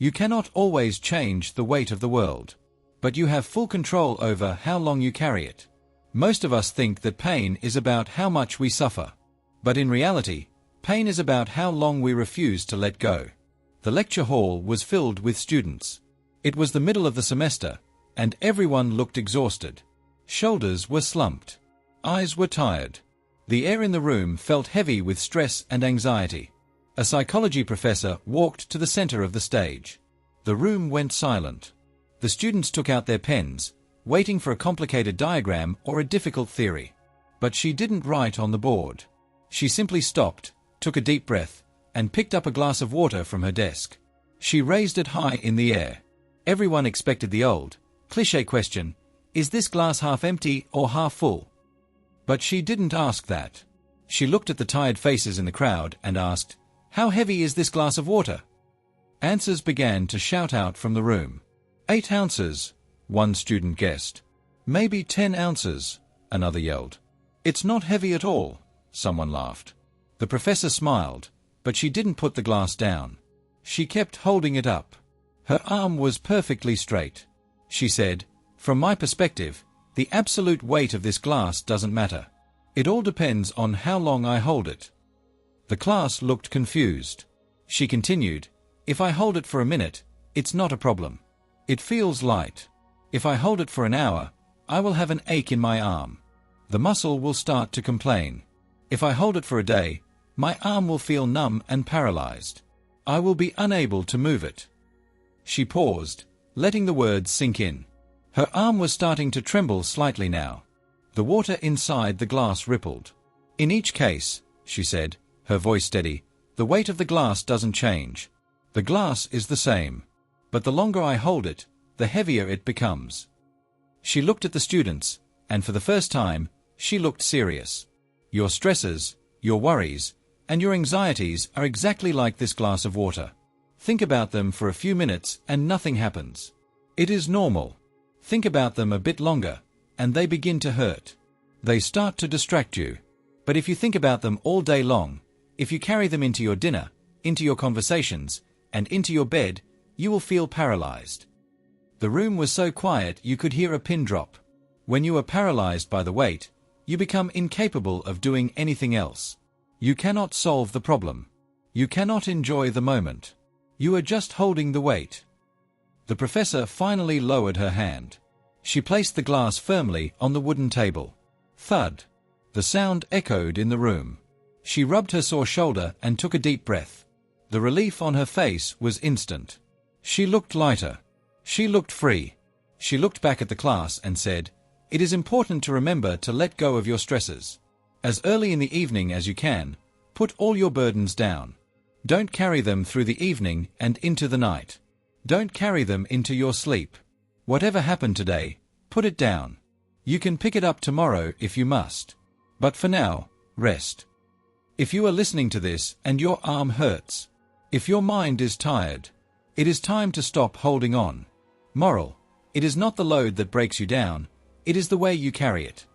You cannot always change the weight of the world, but you have full control over how long you carry it. Most of us think that pain is about how much we suffer, but in reality, pain is about how long we refuse to let go. The lecture hall was filled with students. It was the middle of the semester, and everyone looked exhausted. Shoulders were slumped. Eyes were tired. The air in the room felt heavy with stress and anxiety. A psychology professor walked to the center of the stage. The room went silent. The students took out their pens, waiting for a complicated diagram or a difficult theory. But she didn't write on the board. She simply stopped, took a deep breath, and picked up a glass of water from her desk. She raised it high in the air. Everyone expected the old, cliché question, is this glass half empty or half full? But she didn't ask that. She looked at the tired faces in the crowd and asked, how heavy is this glass of water? Answers began to shout out from the room. 8 ounces, one student guessed. Maybe 10 ounces, another yelled. It's not heavy at all, someone laughed. The professor smiled, but she didn't put the glass down. She kept holding it up. Her arm was perfectly straight. She said, from my perspective, the absolute weight of this glass doesn't matter. It all depends on how long I hold it. The class looked confused. She continued, if I hold it for a minute, it's not a problem. It feels light. If I hold it for an hour, I will have an ache in my arm. The muscle will start to complain. If I hold it for a day, my arm will feel numb and paralyzed. I will be unable to move it. She paused, letting the words sink in. Her arm was starting to tremble slightly now. The water inside the glass rippled. In each case, she said, her voice steady, the weight of the glass doesn't change. The glass is the same. But the longer I hold it, the heavier it becomes. She looked at the students, and for the first time, she looked serious. Your stresses, your worries, and your anxieties are exactly like this glass of water. Think about them for a few minutes and nothing happens. It is normal. Think about them a bit longer, and they begin to hurt. They start to distract you. But if you think about them all day long, if you carry them into your dinner, into your conversations, and into your bed, you will feel paralyzed. The room was so quiet you could hear a pin drop. When you are paralyzed by the weight, you become incapable of doing anything else. You cannot solve the problem. You cannot enjoy the moment. You are just holding the weight. The professor finally lowered her hand. She placed the glass firmly on the wooden table. Thud. The sound echoed in the room. She rubbed her sore shoulder and took a deep breath. The relief on her face was instant. She looked lighter. She looked free. She looked back at the class and said, it is important to remember to let go of your stresses. As early in the evening as you can, put all your burdens down. Don't carry them through the evening and into the night. Don't carry them into your sleep. Whatever happened today, put it down. You can pick it up tomorrow if you must. But for now, rest. If you are listening to this and your arm hurts, if your mind is tired, it is time to stop holding on. Moral: it is not the load that breaks you down, it is the way you carry it.